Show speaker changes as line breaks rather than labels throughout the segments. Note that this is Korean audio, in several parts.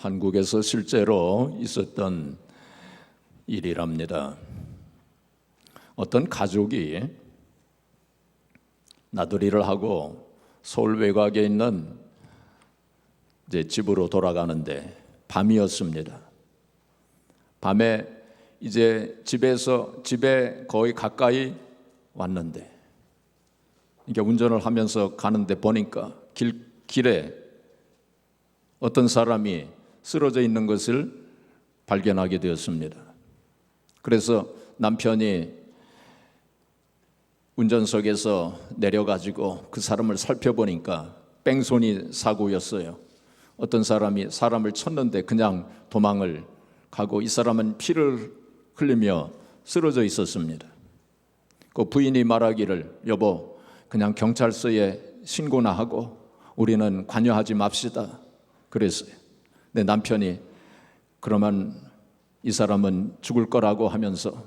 한국에서 실제로 있었던 일이랍니다. 어떤 가족이 나들이를 하고 서울 외곽에 있는 이제 집으로 돌아가는데 밤이었습니다. 밤에 이제 집에 거의 가까이 왔는데 이게 운전을 하면서 가는데 보니까 길에 어떤 사람이 쓰러져 있는 것을 발견하게 되었습니다. 그래서 남편이 운전석에서 내려가지고 그 사람을 살펴보니까 뺑소니 사고였어요. 어떤 사람이 사람을 쳤는데 그냥 도망을 가고 이 사람은 피를 흘리며 쓰러져 있었습니다. 그 부인이 말하기를 여보 그냥 경찰서에 신고나 하고 우리는 관여하지 맙시다 그랬어요. 근데 남편이 그러면 이 사람은 죽을 거라고 하면서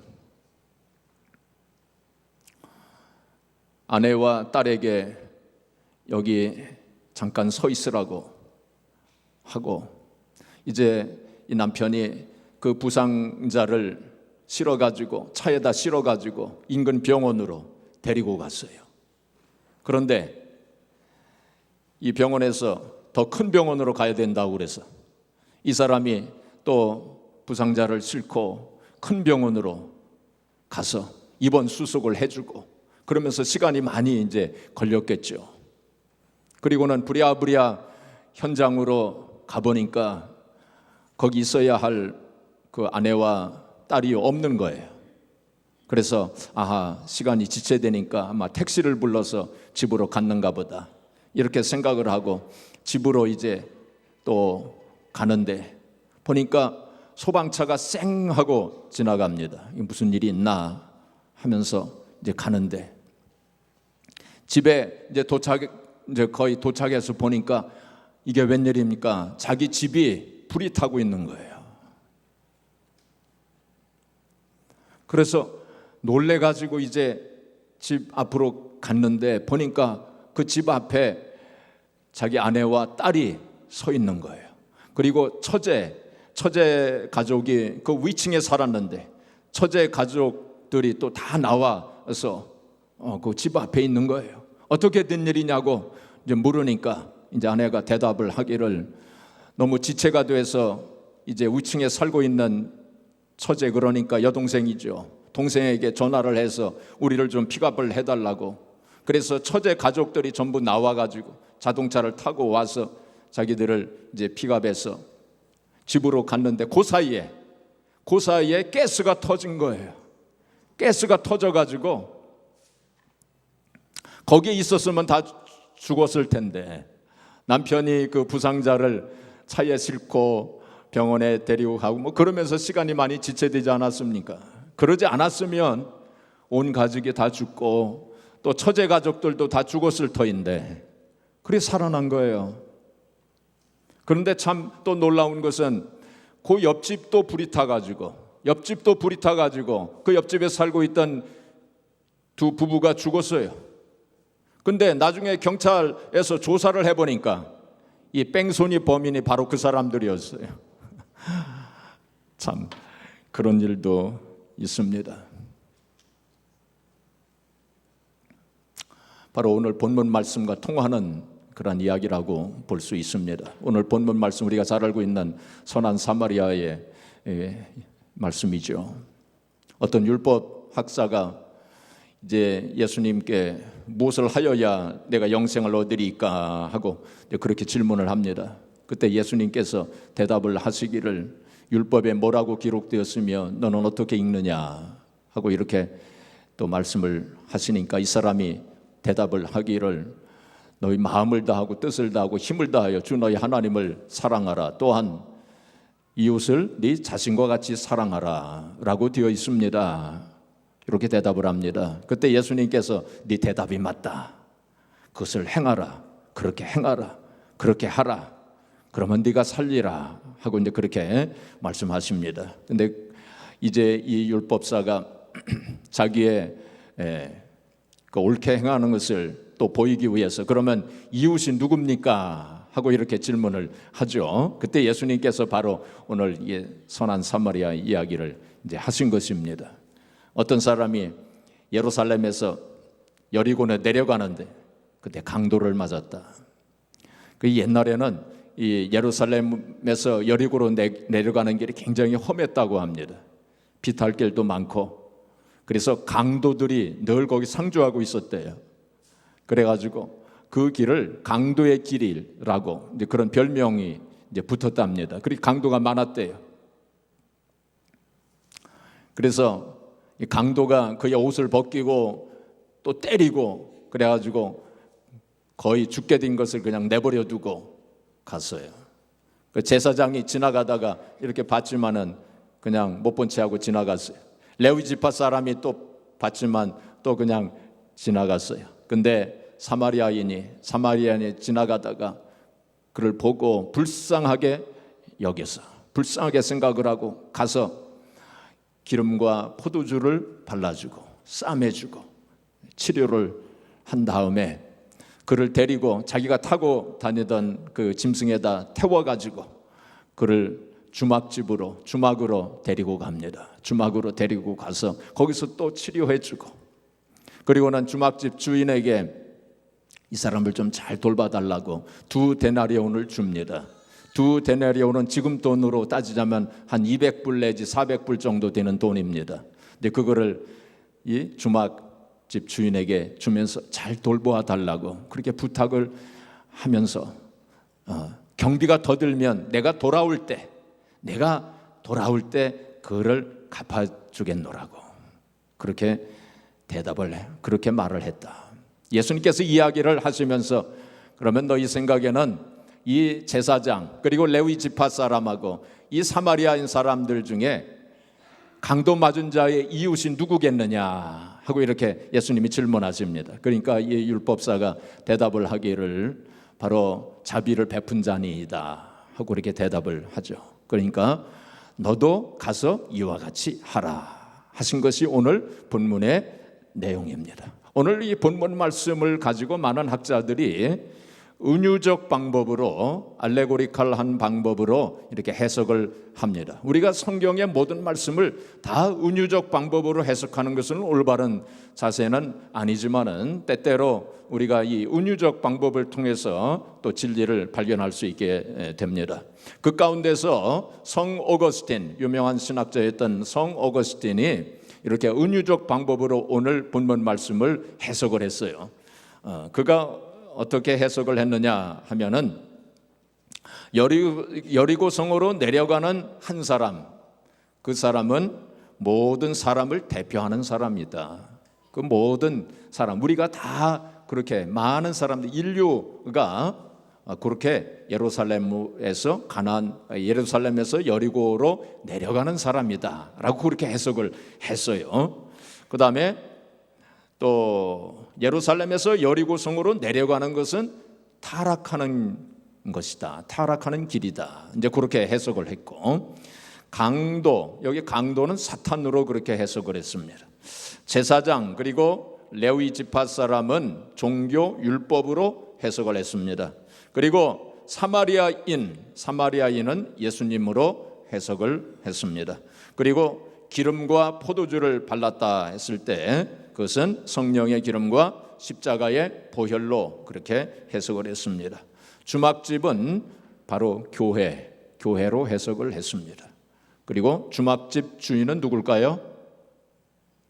아내와 딸에게 여기 잠깐 서 있으라고 하고 이제 이 남편이 그 부상자를 차에다 실어가지고 인근 병원으로 데리고 갔어요. 그런데 이 병원에서 더 큰 병원으로 가야 된다고 그래서 이 사람이 또 부상자를 싣고 큰 병원으로 가서 입원 수속을 해주고 그러면서 시간이 많이 이제 걸렸겠죠. 그리고는 부랴부랴 현장으로 가보니까 거기 있어야 할 그 아내와 딸이 없는 거예요. 그래서 시간이 지체되니까 아마 택시를 불러서 집으로 갔는가 보다 이렇게 생각을 하고 집으로 이제 또 가는데 보니까 소방차가 쌩 하고 지나갑니다. 무슨 일이 있나 하면서 이제 가는데 집에 이제 거의 도착해서 보니까 이게 웬일입니까? 자기 집이 불이 타고 있는 거예요. 그래서 놀래가지고 이제 집 앞으로 갔는데 보니까 그 집 앞에 자기 아내와 딸이 서 있는 거예요. 그리고 처제 가족이 그 위층에 살았는데 처제 가족들이 또 다 나와서 그 집 앞에 있는 거예요. 어떻게 된 일이냐고 이제 물으니까 이제 아내가 대답을 하기를 너무 지체가 돼서 이제 위층에 살고 있는 처제 그러니까 여동생이죠. 동생에게 전화를 해서 우리를 좀 픽업을 해달라고. 그래서 처제 가족들이 전부 나와가지고 자동차를 타고 와서 자기들을 이제 픽업해서 집으로 갔는데 그 사이에 가스가 터진 거예요. 가스가 터져가지고 거기에 있었으면 다 죽었을 텐데 남편이 그 부상자를 차에 싣고 병원에 데리고 가고 그러면서 시간이 많이 지체되지 않았습니까? 그러지 않았으면 온 가족이 다 죽고 또 처제 가족들도 다 죽었을 터인데 그래 살아난 거예요. 그런데 참 또 놀라운 것은 그 옆집도 불이 타가지고 그 옆집에 살고 있던 두 부부가 죽었어요. 근데 나중에 경찰에서 조사를 해보니까 이 뺑소니 범인이 바로 그 사람들이었어요. 참 그런 일도 있습니다. 바로 오늘 본문 말씀과 통하는 그런 이야기라고 볼 수 있습니다. 오늘 본문 말씀 우리가 잘 알고 있는 선한 사마리아의 말씀이죠. 어떤 율법 학자가 이제 예수님께 무엇을 하여야 내가 영생을 얻으리까 하고 그렇게 질문을 합니다. 그때 예수님께서 대답을 하시기를 율법에 뭐라고 기록되었으며 너는 어떻게 읽느냐 하고 이렇게 또 말씀을 하시니까 이 사람이 대답을 하기를 너희 마음을 다하고 뜻을 다하고 힘을 다하여 주 너희 하나님을 사랑하라 또한 이웃을 네 자신과 같이 사랑하라 라고 되어 있습니다. 이렇게 대답을 합니다. 그때 예수님께서 네 대답이 맞다. 그것을 행하라. 그렇게 행하라. 그렇게 하라. 그러면 네가 살리라 하고 이제 그렇게 말씀하십니다. 근데 이제 이 율법사가 자기의 그 옳게 행하는 것을 또 보이기 위해서 그러면 이웃이 누굽니까? 하고 이렇게 질문을 하죠. 그때 예수님께서 바로 오늘 이 선한 사마리아 이야기를 이제 하신 것입니다. 어떤 사람이 예루살렘에서 여리고에 내려가는데 그때 강도를 맞았다. 그 옛날에는 이 예루살렘에서 여리고로 내려가는 길이 굉장히 험했다고 합니다. 비탈길도 많고 그래서 강도들이 늘 거기 상주하고 있었대요. 그래가지고 그 길을 강도의 길이라고 이제 그런 별명이 이제 붙었답니다. 그리고 강도가 많았대요. 그래서 이 강도가 그의 옷을 벗기고 또 때리고 그래가지고 거의 죽게 된 것을 그냥 내버려 두고 갔어요. 그 제사장이 지나가다가 이렇게 봤지만은 그냥 못 본 채 하고 지나갔어요. 레위 지파 사람이 또 봤지만 또 그냥 지나갔어요. 근데 사마리아인이 지나가다가 그를 보고 불쌍하게 여겨서 불쌍하게 생각을 하고 가서 기름과 포도주를 발라주고 싸매주고 치료를 한 다음에 그를 데리고 자기가 타고 다니던 그 짐승에다 태워가지고 그를 주막으로 데리고 갑니다. 주막으로 데리고 가서 거기서 또 치료해주고 그리고는 주막집 주인에게 이 사람을 좀 잘 돌봐달라고 2데나리온을 줍니다. 2데나리온은 지금 돈으로 따지자면 한 200불 내지 400불 정도 되는 돈입니다. 근데 그거를 이 주막집 주인에게 주면서 잘 돌보아 달라고 그렇게 부탁을 하면서 경비가 더 들면 내가 돌아올 때 그를 갚아주겠노라고 그렇게 대답을 해. 그렇게 말을 했다. 예수님께서 이야기를 하시면서 그러면 너희 생각에는 이 제사장 그리고 레위 지파 사람하고 이 사마리아인 사람들 중에 강도 맞은 자의 이웃이 누구겠느냐 하고 이렇게 예수님이 질문하십니다. 그러니까 이 율법사가 대답을 하기를 바로 자비를 베푼 자니이다 하고 이렇게 대답을 하죠. 그러니까 너도 가서 이와 같이 하라 하신 것이 오늘 본문의 내용입니다. 오늘 이 본문 말씀을 가지고 많은 학자들이 은유적 방법으로 알레고리칼한 방법으로 이렇게 해석을 합니다. 우리가 성경의 모든 말씀을 다 은유적 방법으로 해석하는 것은 올바른 자세는 아니지만은 때때로 우리가 이 은유적 방법을 통해서 또 진리를 발견할 수 있게 됩니다. 그 가운데서 성 오거스틴, 유명한 신학자였던 성 오거스틴이 이렇게 은유적 방법으로 오늘 본문 말씀을 해석을 했어요. 그가 어떻게 해석을 했느냐 하면은 여리고 성으로 내려가는 한 사람, 그 사람은 모든 사람을 대표하는 사람이다. 그 모든 사람, 우리가 다 그렇게 많은 사람들, 인류가 그렇게 예루살렘에서 여리고로 내려가는 사람이다라고 그렇게 해석을 했어요. 그 다음에 또 예루살렘에서 여리고 성으로 내려가는 것은 타락하는 것이다. 타락하는 길이다. 이제 그렇게 해석을 했고, 여기 강도는 사탄으로 그렇게 해석을 했습니다. 제사장 그리고 레위 지파 사람은 종교 율법으로 해석을 했습니다. 그리고 사마리아인은 예수님으로 해석을 했습니다. 그리고 기름과 포도주를 발랐다 했을 때 그것은 성령의 기름과 십자가의 보혈로 그렇게 해석을 했습니다. 주막집은 바로 교회로 해석을 했습니다. 그리고 주막집 주인은 누굴까요?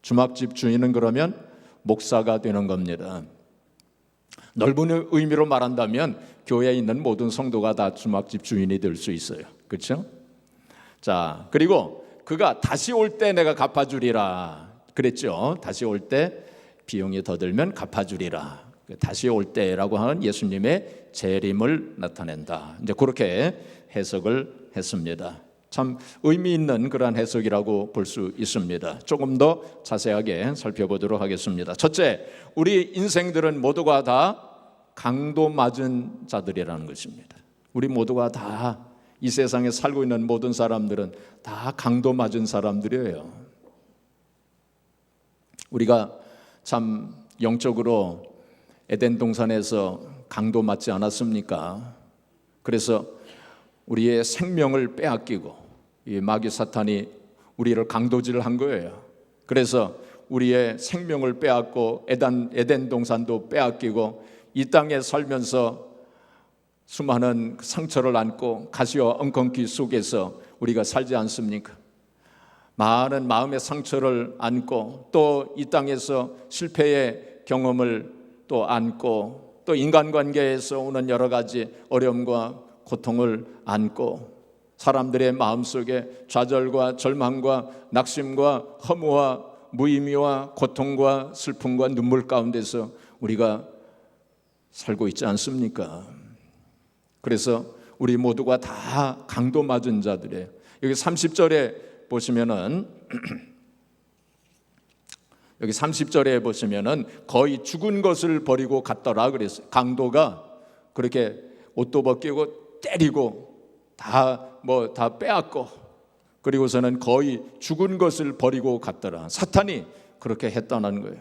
주막집 주인은 그러면 목사가 되는 겁니다. 넓은 의미로 말한다면 교회에 있는 모든 성도가 다 주막집 주인이 될 수 있어요. 그렇죠? 자, 그리고 그가 다시 올 때 내가 갚아주리라 그랬죠. 다시 올 때 비용이 더 들면 갚아주리라. 다시 올 때라고 하는 예수님의 재림을 나타낸다. 이제 그렇게 해석을 했습니다. 참 의미 있는 그러한 해석이라고 볼 수 있습니다. 조금 더 자세하게 살펴보도록 하겠습니다. 첫째, 우리 인생들은 모두가 다 강도 맞은 자들이라는 것입니다. 우리 모두가 다 이 세상에 살고 있는 모든 사람들은 다 강도 맞은 사람들이에요. 우리가 참 영적으로 에덴 동산에서 강도 맞지 않았습니까? 그래서 우리의 생명을 빼앗기고 이 마귀 사탄이 우리를 강도질을 한 거예요. 그래서 우리의 생명을 빼앗고 에덴 동산도 빼앗기고 이 땅에 살면서 수많은 상처를 안고 가시와 엉겅퀴 속에서 우리가 살지 않습니까? 많은 마음의 상처를 안고 또 이 땅에서 실패의 경험을 또 안고 또 인간관계에서 오는 여러 가지 어려움과 고통을 안고 사람들의 마음속에 좌절과 절망과 낙심과 허무와 무의미와 고통과 슬픔과 눈물 가운데서 우리가 살고 있지 않습니까? 그래서 우리 모두가 다 강도 맞은 자들이에요. 여기 30절에 보시면은 여기 30절에 보시면은 거의 죽은 것을 버리고 갔더라 그랬어요. 강도가 그렇게 옷도 벗기고 때리고 다 빼앗고 그리고서는 거의 죽은 것을 버리고 갔더라. 사탄이 그렇게 했다는 거예요.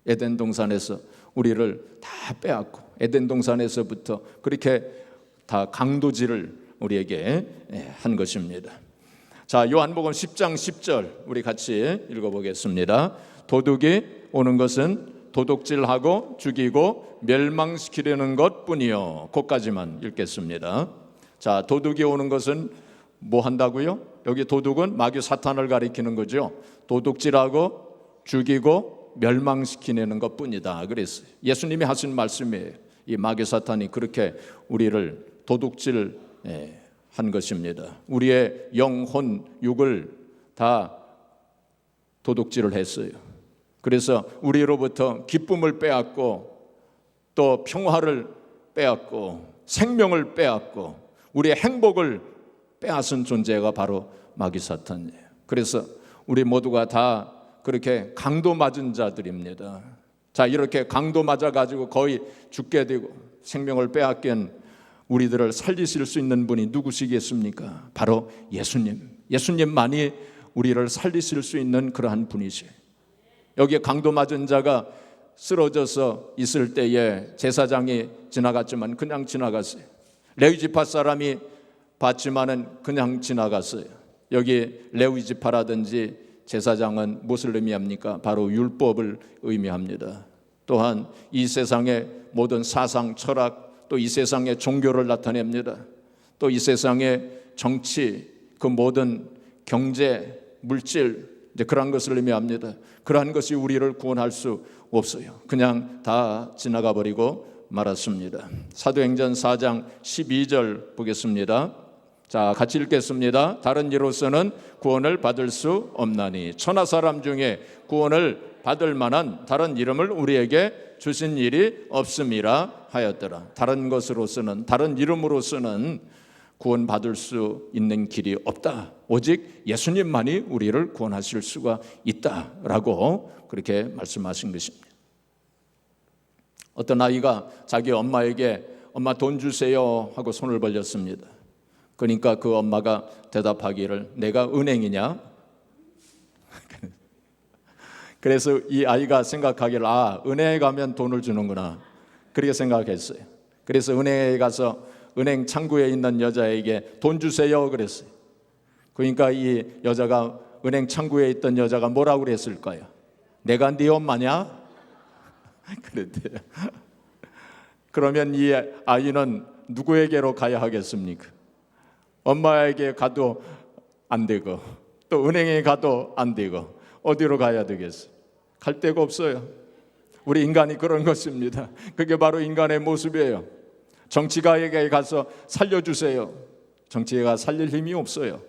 에덴 동산에서 우리를 다 빼앗고 에덴 동산에서부터 그렇게 다 강도질을 우리에게 한 것입니다. 자, 요한복음 10장 10절 우리 같이 읽어보겠습니다. 도둑이 오는 것은 도둑질하고 죽이고 멸망시키려는 것뿐이요. 거기까지만 읽겠습니다. 자, 도둑이 오는 것은 뭐 한다고요? 여기 도둑은 마귀 사탄을 가리키는 거죠. 도둑질하고 죽이고 멸망시키려는 것뿐이다 그랬어요. 예수님이 하신 말씀이에요. 이 마귀 사탄이 그렇게 우리를 도둑질 한 것입니다. 우리의 영혼, 육을 다 도둑질을 했어요. 그래서 우리로부터 기쁨을 빼앗고 또 평화를 빼앗고 생명을 빼앗고 우리의 행복을 빼앗은 존재가 바로 마귀 사탄이에요. 그래서 우리 모두가 다 그렇게 강도 맞은 자들입니다. 자, 이렇게 강도 맞아가지고 거의 죽게 되고 생명을 빼앗긴 우리들을 살리실 수 있는 분이 누구시겠습니까? 바로 예수님. 예수님만이 우리를 살리실 수 있는 그러한 분이시에요. 여기에 강도 맞은 자가 쓰러져서 있을 때에 제사장이 지나갔지만 그냥 지나갔어요. 레위 지파 사람이 봤지만은 그냥 지나갔어요. 여기 레위 지파라든지 제사장은 무엇을 의미합니까? 바로 율법을 의미합니다. 또한 이 세상의 모든 사상, 철학, 또 이 세상의 종교를 나타냅니다. 또 이 세상의 정치, 그 모든 경제, 물질, 이제 그러한 것을 의미합니다. 그러한 것이 우리를 구원할 수 없어요. 그냥 다 지나가 버리고 말았습니다. 사도행전 4장 12절 보겠습니다. 자, 같이 읽겠습니다. 다른 이로서는 구원을 받을 수 없나니 천하 사람 중에 구원을 받을 만한 다른 이름을 우리에게 주신 일이 없음이라 하였더라. 다른 것으로서는, 다른 이름으로서는 구원받을 수 있는 길이 없다. 오직 예수님만이 우리를 구원하실 수가 있다라고 그렇게 말씀하신 것입니다. 어떤 아이가 자기 엄마에게 엄마 돈 주세요 하고 손을 벌렸습니다. 그러니까 그 엄마가 대답하기를 내가 은행이냐? 그래서 이 아이가 생각하기를 은행에 가면 돈을 주는구나 그렇게 생각했어요. 그래서 은행에 가서 은행 창구에 있는 여자에게 돈 주세요 그랬어요. 그러니까 이 여자가 은행 창구에 있던 여자가 뭐라고 그랬을까요? 내가 네 엄마냐? 그랬대요. 그러면 이 아이는 누구에게로 가야 하겠습니까? 엄마에게 가도 안 되고 또 은행에 가도 안 되고 어디로 가야 되겠어요? 갈 데가 없어요. 우리 인간이 그런 것입니다. 그게 바로 인간의 모습이에요. 정치가에게 가서 살려주세요. 정치가 살릴 힘이 없어요.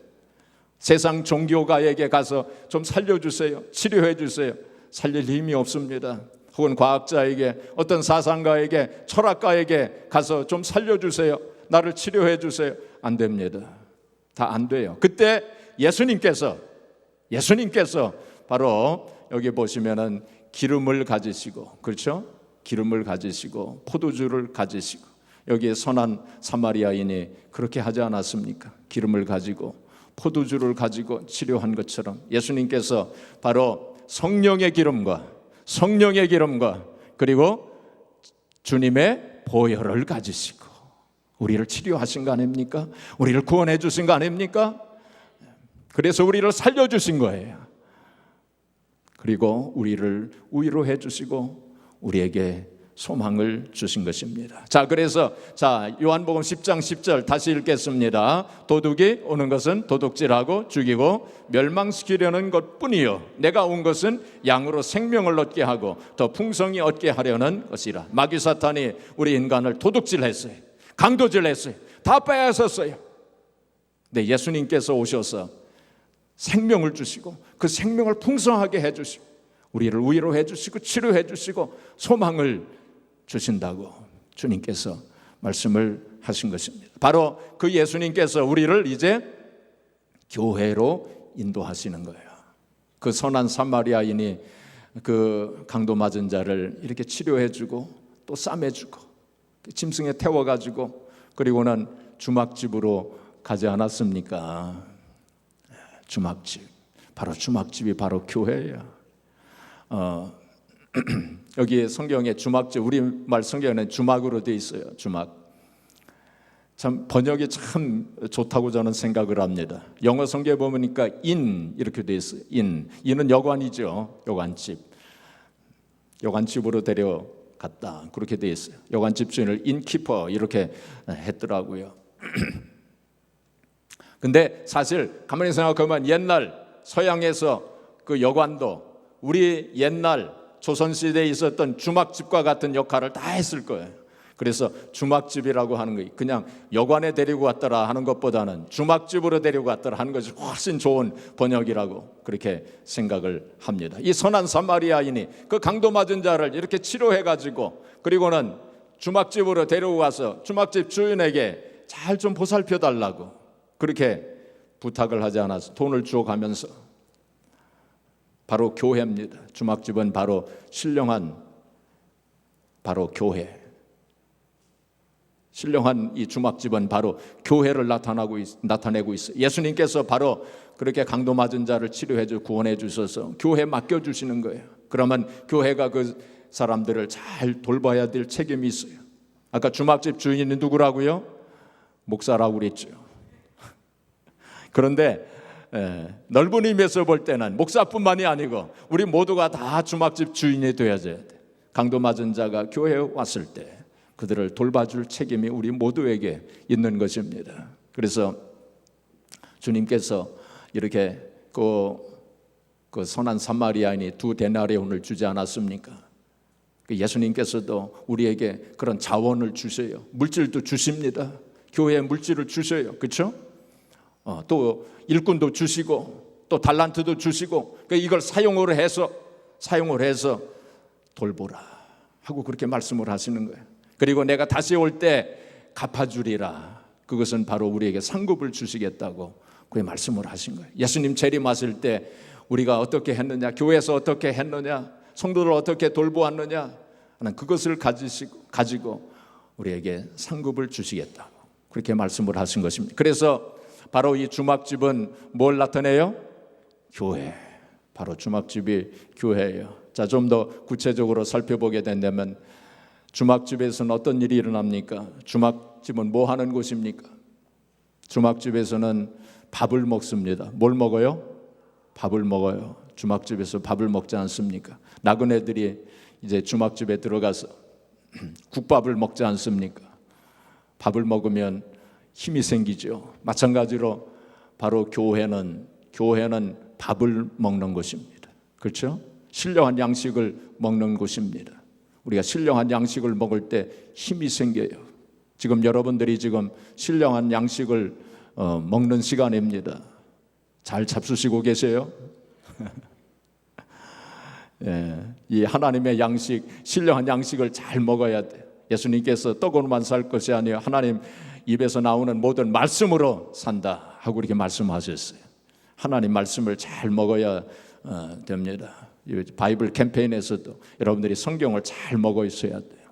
세상 종교가에게 가서 좀 살려주세요. 치료해 주세요. 살릴 힘이 없습니다. 혹은 과학자에게, 어떤 사상가에게, 철학가에게 가서 좀 살려주세요. 나를 치료해 주세요. 안 됩니다. 다 안 돼요. 그때 예수님께서 바로 여기 보시면은 기름을 가지시고, 그렇죠? 기름을 가지시고 포도주를 가지시고, 여기에 선한 사마리아인이 그렇게 하지 않았습니까? 기름을 가지고 포도주를 가지고 치료한 것처럼 예수님께서 바로 성령의 기름과 그리고 주님의 보혈을 가지시고 우리를 치료하신 거 아닙니까? 우리를 구원해 주신 거 아닙니까? 그래서 우리를 살려주신 거예요. 그리고 우리를 위로해 주시고 우리에게 소망을 주신 것입니다. 자, 그래서 요한복음 10장 10절 다시 읽겠습니다. 도둑이 오는 것은 도둑질하고 죽이고 멸망시키려는 것뿐이요 내가 온 것은 양으로 생명을 얻게 하고 더 풍성히 얻게 하려는 것이라. 마귀 사탄이 우리 인간을 도둑질했어요. 강도질했어요. 다 빼앗았어요. 근데 예수님께서 오셔서 생명을 주시고 그 생명을 풍성하게 해주시고 우리를 위로해 주시고 치료해 주시고 소망을 주신다고 주님께서 말씀을 하신 것입니다. 바로 그 예수님께서 우리를 이제 교회로 인도하시는 거예요. 그 선한 사마리아인이 그 강도 맞은 자를 이렇게 치료해 주고 또 싸매 주고 짐승에 태워 가지고 그리고는 주막집으로 가지 않았습니까? 주막집. 바로 주막집이 바로 교회예요. 여기 성경에 주막집, 우리말 성경에는 주막으로 되어 있어요. 주막. 참 번역이 참 좋다고 저는 생각을 합니다. 영어 성경에 보니까 인 이렇게 되어 있어요. 인은 여관이죠. 여관집. 여관집으로 데려갔다. 그렇게 되어 있어요. 여관집 주인을 인키퍼 이렇게 했더라고요. 근데 사실 가만히 생각하면 옛날 서양에서 그 여관도 우리 옛날 조선시대에 있었던 주막집과 같은 역할을 다 했을 거예요. 그래서 주막집이라고 하는 거 그냥 여관에 데리고 왔더라 하는 것보다는 주막집으로 데리고 왔더라 하는 것이 훨씬 좋은 번역이라고 그렇게 생각을 합니다. 이 선한 사마리아인이 그 강도 맞은 자를 이렇게 치료해가지고 그리고는 주막집으로 데리고 가서 주막집 주인에게 잘 좀 보살펴 달라고 그렇게 부탁을 하지 않아서 돈을 주어가면서 바로 교회입니다. 주막집은 바로 신령한 바로 교회. 신령한 이 주막집은 바로 교회를 나타내고 있어요. 예수님께서 바로 그렇게 강도 맞은 자를 치료해 주 구원해 주셔서 교회에 맡겨 주시는 거예요. 그러면 교회가 그 사람들을 잘 돌봐야 될 책임이 있어요. 아까 주막집 주인이 누구라고요? 목사라고 그랬죠. 그런데 넓은 의미에서 볼 때는 목사뿐만이 아니고 우리 모두가 다 주막집 주인이 되어야 돼. 강도 맞은 자가 교회에 왔을 때 그들을 돌봐줄 책임이 우리 모두에게 있는 것입니다. 그래서 주님께서 이렇게 그 선한 사마리아인이 2데나리온을 주지 않았습니까? 예수님께서도 우리에게 그런 자원을 주세요. 물질도 주십니다. 교회에 물질을 주셔요. 그렇죠? 또 일꾼도 주시고 또 달란트도 주시고 이걸 사용을 해서 돌보라 하고 그렇게 말씀을 하시는 거예요. 그리고 내가 다시 올 때 갚아주리라. 그것은 바로 우리에게 상급을 주시겠다고 그 말씀을 하신 거예요. 예수님 재림하실 때 우리가 어떻게 했느냐, 교회에서 어떻게 했느냐, 성도를 어떻게 돌보았느냐 하는 그것을 가지고 우리에게 상급을 주시겠다고 그렇게 말씀을 하신 것입니다. 그래서 바로 이 주막집은 뭘 나타내요? 교회. 바로 주막집이 교회예요. 자, 좀 더 구체적으로 살펴보게 된다면 주막집에서는 어떤 일이 일어납니까? 주막집은 뭐 하는 곳입니까? 주막집에서는 밥을 먹습니다. 뭘 먹어요? 밥을 먹어요. 주막집에서 밥을 먹지 않습니까? 나그네들이 이제 주막집에 들어가서 국밥을 먹지 않습니까? 밥을 먹으면 힘이 생기죠. 마찬가지로 바로 교회는 밥을 먹는 곳입니다. 그렇죠? 신령한 양식을 먹는 곳입니다. 우리가 신령한 양식을 먹을 때 힘이 생겨요. 지금 여러분들이 지금 신령한 양식을 먹는 시간입니다. 잘 잡수시고 계세요? 예, 이 하나님의 양식, 신령한 양식을 잘 먹어야 돼. 예수님께서 떡으로만 살 것이 아니라 하나님 입에서 나오는 모든 말씀으로 산다 하고 이렇게 말씀하셨어요. 하나님 말씀을 잘 먹어야 됩니다. 바이블 캠페인에서도 여러분들이 성경을 잘 먹어 있어야 돼요.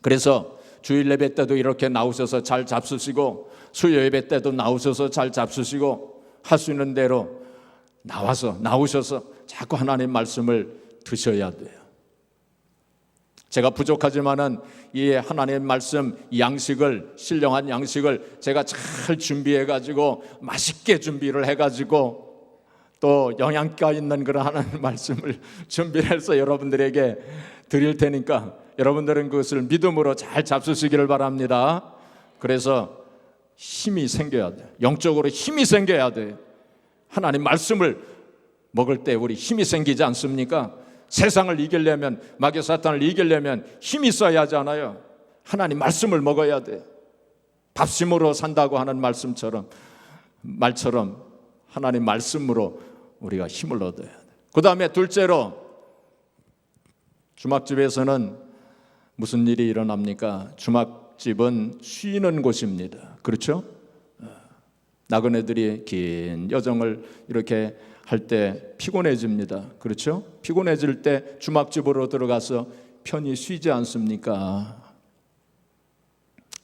그래서 주일 예배 때도 이렇게 나오셔서 잘 잡수시고 수요 예배 때도 나오셔서 잘 잡수시고 할 수 있는 대로 나오셔서 자꾸 하나님 말씀을 드셔야 돼요. 제가 부족하지만은 이 하나님의 말씀 양식을, 신령한 양식을 제가 잘 준비해 가지고 맛있게 준비를 해 가지고 또 영양가 있는 그런 하나님의 말씀을 준비해서 여러분들에게 드릴 테니까 여러분들은 그것을 믿음으로 잘 잡수시기를 바랍니다. 그래서 힘이 생겨야 돼. 영적으로 힘이 생겨야 돼. 하나님 말씀을 먹을 때 우리 힘이 생기지 않습니까? 세상을 이기려면, 마귀 사탄을 이기려면 힘이 있어야 하잖아요. 하나님 말씀을 먹어야 돼. 밥심으로 산다고 하는 말씀처럼, 말처럼 하나님 말씀으로 우리가 힘을 얻어야 돼. 그 다음에 둘째로, 주막집에서는 무슨 일이 일어납니까? 주막집은 쉬는 곳입니다. 그렇죠? 나그네들이 긴 여정을 이렇게 할 때 피곤해집니다. 그렇죠? 피곤해질 때 주막집으로 들어가서 편히 쉬지 않습니까?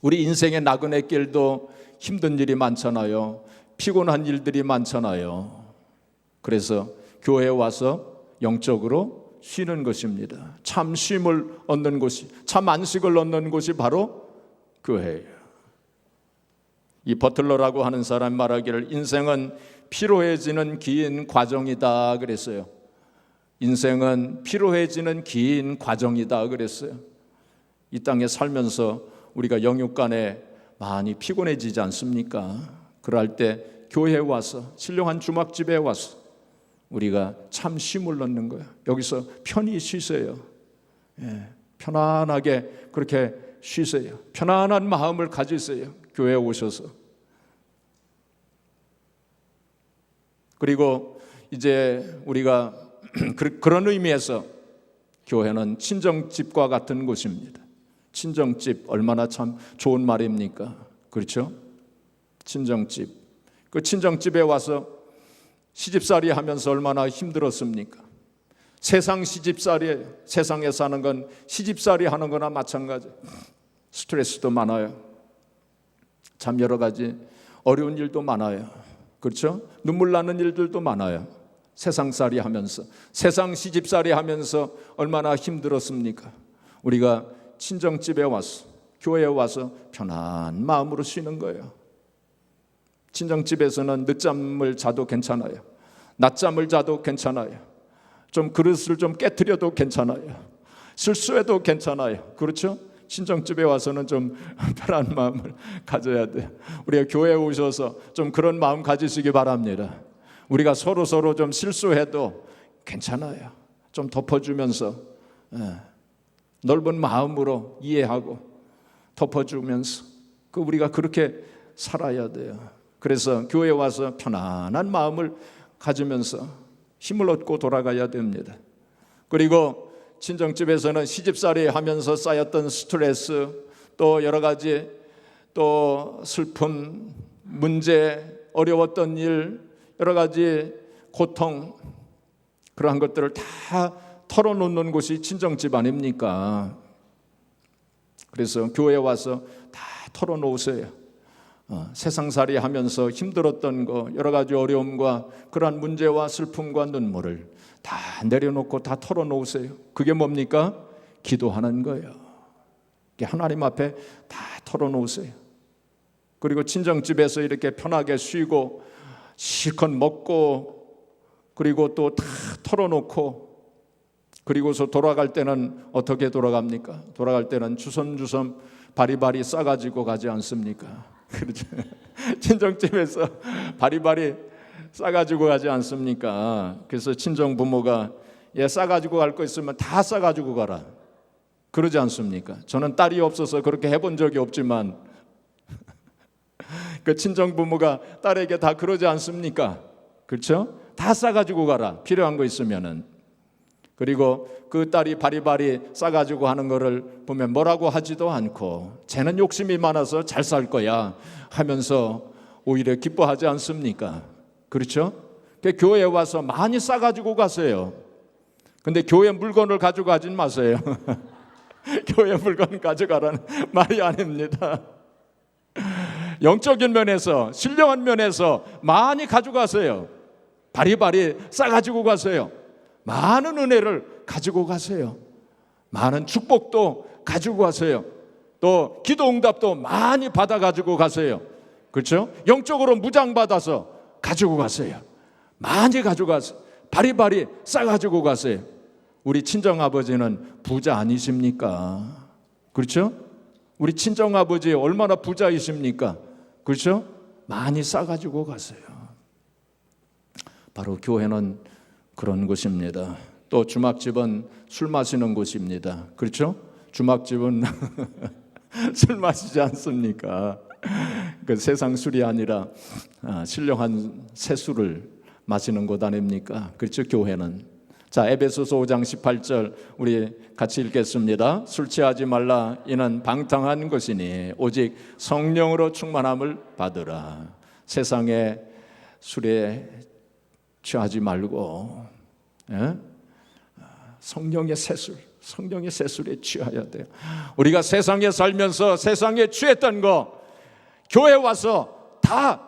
우리 인생의 나그네길도 힘든 일이 많잖아요. 피곤한 일들이 많잖아요. 그래서 교회에 와서 영적으로 쉬는 것입니다. 참 쉼을 얻는 곳이, 참 안식을 얻는 곳이 바로 교회예요. 이 버틀러라고 하는 사람 말하기를 인생은 피로해지는 긴 과정이다 그랬어요. 인생은 피로해지는 긴 과정이다 그랬어요. 이 땅에 살면서 우리가 영육간에 많이 피곤해지지 않습니까? 그럴 때 교회에 와서, 신령한 주막집에 와서 우리가 참 쉼을 얻는 거예요. 여기서 편히 쉬세요. 편안하게 그렇게 쉬세요. 편안한 마음을 가지세요. 교회에 오셔서. 그리고 이제 우리가 그런 의미에서 교회는 친정집과 같은 곳입니다. 친정집 얼마나 참 좋은 말입니까? 그렇죠? 친정집. 그 친정집에 와서 시집살이 하면서 얼마나 힘들었습니까? 세상 시집살이, 세상에 사는 건 시집살이 하는 거나 마찬가지. 스트레스도 많아요. 참 여러 가지 어려운 일도 많아요. 그렇죠? 눈물 나는 일들도 많아요. 세상살이 하면서, 세상 시집살이 하면서 얼마나 힘들었습니까? 우리가 친정집에 와서, 교회에 와서 편한 마음으로 쉬는 거예요. 친정집에서는 늦잠을 자도 괜찮아요. 낮잠을 자도 괜찮아요. 좀 그릇을 좀 깨트려도 괜찮아요. 실수해도 괜찮아요. 그렇죠? 친정집에 와서는 좀 편한 마음을 가져야 돼요. 우리가 교회에 오셔서 좀 그런 마음 가지시기 바랍니다. 우리가 서로 좀 실수해도 괜찮아요. 좀 덮어주면서 넓은 마음으로 이해하고 덮어주면서 우리가 그렇게 살아야 돼요. 그래서 교회에 와서 편안한 마음을 가지면서 힘을 얻고 돌아가야 됩니다. 그리고 친정집에서는 시집살이 하면서 쌓였던 스트레스, 또 여러 가지 또 슬픔, 문제, 어려웠던 일, 여러 가지 고통, 그러한 것들을 다 털어놓는 곳이 친정집 아닙니까? 그래서 교회에 와서 다 털어놓으세요. 세상살이 하면서 힘들었던 거, 여러 가지 어려움과 그러한 문제와 슬픔과 눈물을 다 내려놓고 다 털어놓으세요. 그게 뭡니까? 기도하는 거예요. 하나님 앞에 다 털어놓으세요. 그리고 친정집에서 이렇게 편하게 쉬고 실컷 먹고 그리고 또 다 털어놓고 그리고서 돌아갈 때는 어떻게 돌아갑니까? 돌아갈 때는 주섬주섬 바리바리 싸가지고 가지 않습니까? 그렇죠. 친정집에서 바리바리 싸가지고 가지 않습니까? 그래서 친정 부모가 싸가지고 갈 거 있으면 다 싸가지고 가라 그러지 않습니까? 저는 딸이 없어서 그렇게 해본 적이 없지만 그 친정 부모가 딸에게 다 그러지 않습니까? 그렇죠? 다 싸가지고 가라 필요한 거 있으면은. 그리고 그 딸이 바리바리 싸가지고 하는 거를 보면 뭐라고 하지도 않고 쟤는 욕심이 많아서 잘 살 거야 하면서 오히려 기뻐하지 않습니까? 그렇죠? 교회에 와서 많이 싸가지고 가세요. 근데 교회 물건을 가져가진 마세요. 교회 물건 가져가라는 말이 아닙니다. 영적인 면에서, 신령한 면에서 많이 가져가세요. 바리바리 싸가지고 가세요. 많은 은혜를 가지고 가세요. 많은 축복도 가지고 가세요. 또 기도 응답도 많이 받아 가지고 가세요. 그렇죠? 영적으로 무장받아서 가지고 가세요. 많이 가지고 가세요. 바리바리 싸가지고 가세요. 우리 친정아버지는 부자 아니십니까? 그렇죠? 우리 친정아버지 얼마나 부자이십니까? 그렇죠? 많이 싸가지고 가세요. 바로 교회는 그런 곳입니다. 또 주막집은 술 마시는 곳입니다. 그렇죠? 주막집은 술 마시지 않습니까? 그 세상 술이 아니라 신령한 새술을 마시는 곳 아닙니까? 그렇죠? 교회는. 자, 에베소서 5장 18절 우리 같이 읽겠습니다. 술 취하지 말라. 이는 방탕한 것이니 오직 성령으로 충만함을 받으라. 세상의 술에 취하지 말고 성령의 새술, 성령의 새술에 취해야 돼요. 우리가 세상에 살면서 세상에 취했던 거 교회 와서 다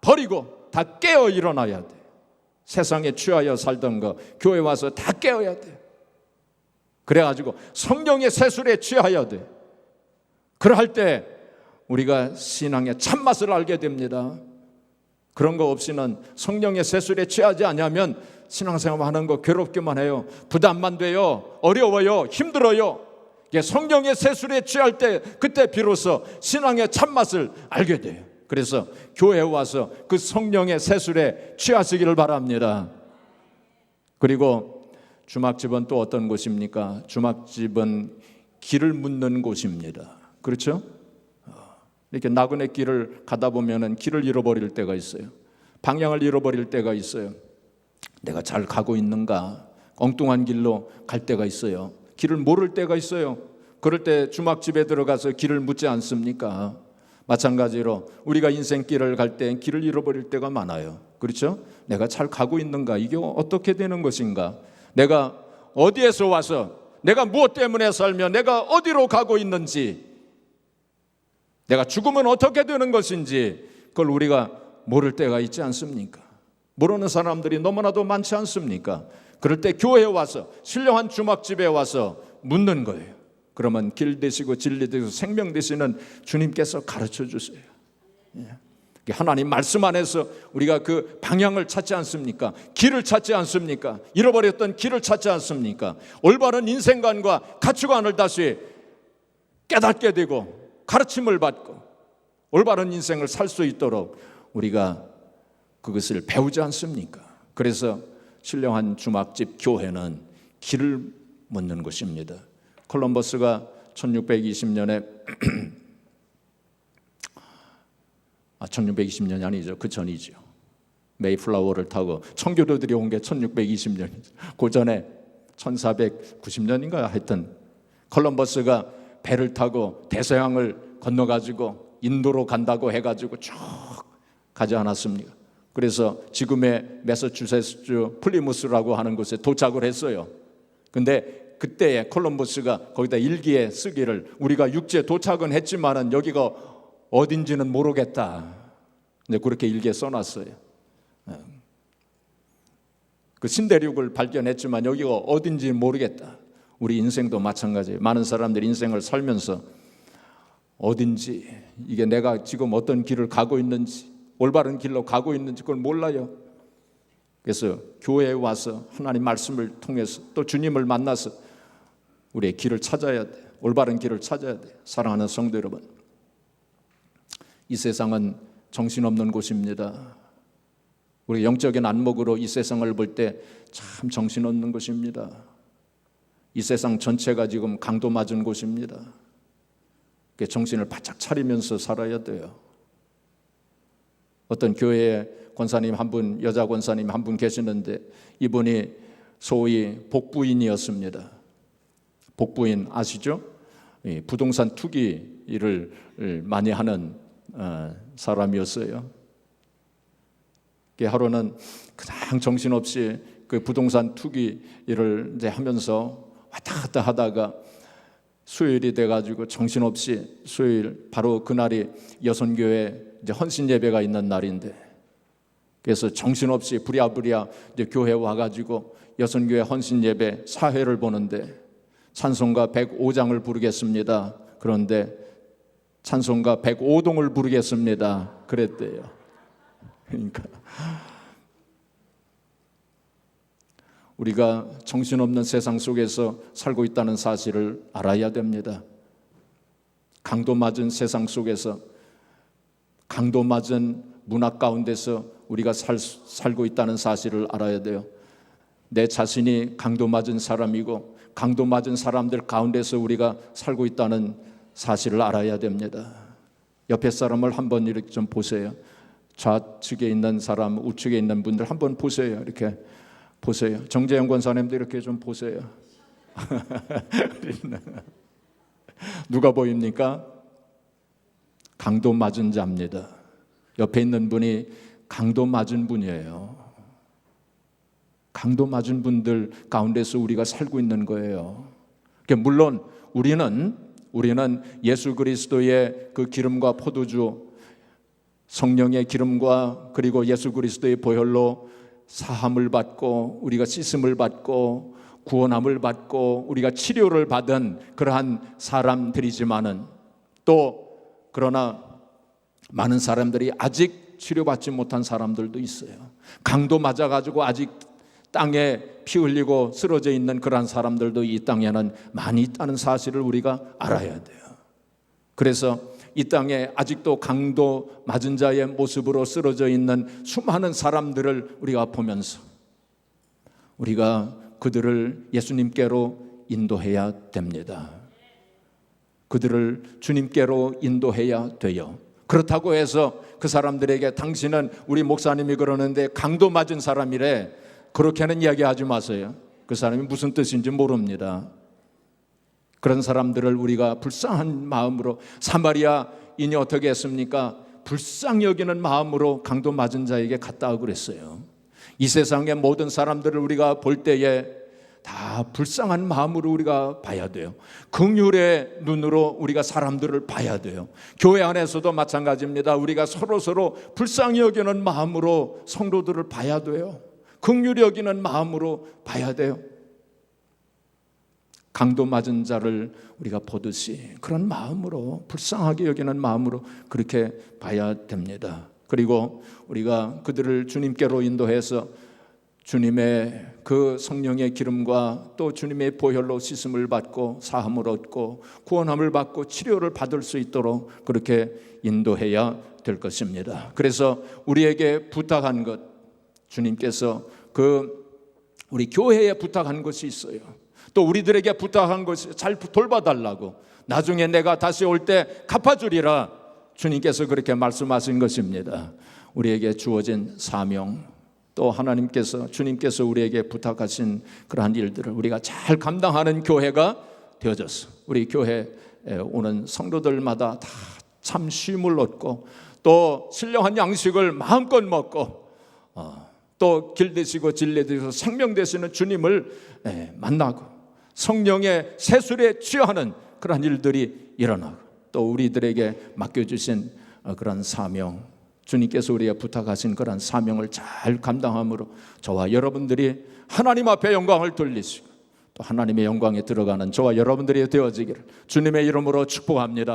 버리고 다 깨어 일어나야 돼. 세상에 취하여 살던 거 교회 와서 다 깨어야 돼. 그래가지고 성령의 새술에 취하야 돼. 그럴 때 우리가 신앙의 참맛을 알게 됩니다. 그런 거 없이는 성령의 새술에 취하지 않으면 신앙생활 하는 거 괴롭기만 해요. 부담만 돼요. 어려워요. 힘들어요. 성령의 새술에 취할 때 그때 비로소 신앙의 참맛을 알게 돼요. 그래서 교회에 와서 그 성령의 새술에 취하시기를 바랍니다. 그리고 주막집은 또 어떤 곳입니까? 주막집은 길을 묻는 곳입니다. 그렇죠? 이렇게 나그네 길을 가다 보면은 길을 잃어버릴 때가 있어요. 방향을 잃어버릴 때가 있어요. 내가 잘 가고 있는가? 엉뚱한 길로 갈 때가 있어요. 길을 모를 때가 있어요. 그럴 때 주막집에 들어가서 길을 묻지 않습니까? 마찬가지로 우리가 인생길을 갈 때 길을 잃어버릴 때가 많아요. 그렇죠? 내가 잘 가고 있는가? 이게 어떻게 되는 것인가? 내가 어디에서 와서 내가 무엇 때문에 살며 내가 어디로 가고 있는지, 내가 죽으면 어떻게 되는 것인지 그걸 우리가 모를 때가 있지 않습니까? 모르는 사람들이 너무나도 많지 않습니까? 그럴 때 교회에 와서 신령한 주막집에 와서 묻는 거예요. 그러면 길 되시고 진리 되시고 생명 되시는 주님께서 가르쳐 주세요. 하나님 말씀 안에서 우리가 그 방향을 찾지 않습니까? 길을 찾지 않습니까? 잃어버렸던 길을 찾지 않습니까? 올바른 인생관과 가치관을 다시 깨닫게 되고 가르침을 받고 올바른 인생을 살 수 있도록 우리가 그것을 배우지 않습니까? 그래서 신령한 주막집 교회는 길을 묻는 것입니다. 콜럼버스가 1620년에 1620년이 아니죠. 그 전이죠. 메이플라워를 타고 청교도들이 온 게 1620년이죠. 그 전에 1490년인가 하여튼 콜럼버스가 배를 타고 대서양을 건너가지고 인도로 간다고 해가지고 쭉 가지 않았습니까? 그래서 지금의 매사추세츠 플리무스라고 하는 곳에 도착을 했어요. 근데 그때에 콜럼버스가 거기다 일기에 쓰기를 우리가 육지에 도착은 했지만은 여기가 어딘지는 모르겠다. 근데 그렇게 일기에 써놨어요. 그 신대륙을 발견했지만 여기가 어딘지 모르겠다. 우리 인생도 마찬가지예요. 많은 사람들이 인생을 살면서 어딘지, 이게 내가 지금 어떤 길을 가고 있는지, 올바른 길로 가고 있는지 그걸 몰라요. 그래서 교회에 와서 하나님 말씀을 통해서 또 주님을 만나서 우리의 길을 찾아야 돼. 올바른 길을 찾아야 돼. 사랑하는 성도 여러분, 이 세상은 정신없는 곳입니다. 우리 영적인 안목으로 이 세상을 볼 때 참 정신없는 곳입니다. 이 세상 전체가 지금 강도 맞은 곳입니다. 정신을 바짝 차리면서 살아야 돼요. 어떤 교회에 권사님 한 분, 여자 권사님 한 분 계시는데 이분이 소위 복부인이었습니다. 복부인 아시죠? 부동산 투기를 많이 하는 사람이었어요. 하루는 그냥 정신없이 그 부동산 투기 일을 이제 하면서 왔다 갔다 하다가 수요일이 돼가지고 정신없이 수요일 바로 그날이 여선교회 이제 헌신 예배가 있는 날인데, 그래서 정신없이 부랴부랴 이제 교회 와가지고 여선교회 헌신 예배 사회를 보는데 찬송가 105장을 부르겠습니다. 그런데 찬송가 105동을 부르겠습니다. 그랬대요. 그러니까 우리가 정신없는 세상 속에서 살고 있다는 사실을 알아야 됩니다. 강도 맞은 세상 속에서, 강도 맞은 문화 가운데서 우리가 살고 있다는 사실을 알아야 돼요. 내 자신이 강도 맞은 사람이고 강도 맞은 사람들 가운데서 우리가 살고 있다는 사실을 알아야 됩니다. 옆에 사람을 한번 이렇게 좀 보세요. 좌측에 있는 사람, 우측에 있는 분들 한번 보세요. 이렇게 보세요. 정재영 권사님도 이렇게 좀 보세요. 누가 보입니까? 강도 맞은 자입니다. 옆에 있는 분이 강도 맞은 분이에요. 강도 맞은 분들 가운데서 우리가 살고 있는 거예요. 물론 우리는 예수 그리스도의 그 기름과 포도주, 성령의 기름과 그리고 예수 그리스도의 보혈로 사함을 받고 우리가 씻음을 받고 구원함을 받고 우리가 치료를 받은 그러한 사람들이지만은, 또 그러나 많은 사람들이 아직 치료받지 못한 사람들도 있어요. 강도 맞아가지고 아직 땅에 피 흘리고 쓰러져 있는 그러한 사람들도 이 땅에는 많이 있다는 사실을 우리가 알아야 돼요. 그래서 이 땅에 아직도 강도 맞은 자의 모습으로 쓰러져 있는 수많은 사람들을 우리가 보면서 우리가 그들을 예수님께로 인도해야 됩니다. 그들을 주님께로 인도해야 돼요. 그렇다고 해서 그 사람들에게 당신은, 우리 목사님이 그러는데 강도 맞은 사람이래, 그렇게는 이야기하지 마세요. 그 사람이 무슨 뜻인지 모릅니다. 그런 사람들을 우리가 불쌍한 마음으로, 사마리아인이 어떻게 했습니까? 불쌍히 여기는 마음으로 강도 맞은 자에게 갔다 그랬어요. 이 세상의 모든 사람들을 우리가 볼 때에 다 불쌍한 마음으로 우리가 봐야 돼요. 긍휼의 눈으로 우리가 사람들을 봐야 돼요. 교회 안에서도 마찬가지입니다. 우리가 서로 불쌍히 여기는 마음으로 성도들을 봐야 돼요. 긍휼히 여기는 마음으로 봐야 돼요. 강도 맞은 자를 우리가 보듯이 그런 마음으로, 불쌍하게 여기는 마음으로 그렇게 봐야 됩니다. 그리고 우리가 그들을 주님께로 인도해서 주님의 그 성령의 기름과 또 주님의 보혈로 씻음을 받고 사함을 얻고 구원함을 받고 치료를 받을 수 있도록 그렇게 인도해야 될 것입니다. 그래서 우리에게 부탁한 것, 주님께서 우리 교회에 부탁한 것이 있어요. 또 우리들에게 부탁한 것이 잘 돌봐달라고, 나중에 내가 다시 올 때 갚아주리라 주님께서 그렇게 말씀하신 것입니다. 우리에게 주어진 사명, 또 하나님께서, 주님께서 우리에게 부탁하신 그러한 일들을 우리가 잘 감당하는 교회가 되어졌어. 우리 교회에 오는 성도들마다 다 참 쉼을 얻고 또 신령한 양식을 마음껏 먹고 또 길 되시고 진리 되시고 생명 되시는 주님을 만나고 성령의 세술에 취하는 그런 일들이 일어나고, 또 우리들에게 맡겨주신 그런 사명, 주님께서 우리에게 부탁하신 그런 사명을 잘 감당함으로 저와 여러분들이 하나님 앞에 영광을 돌리시고 또 하나님의 영광에 들어가는 저와 여러분들이 되어지기를 주님의 이름으로 축복합니다.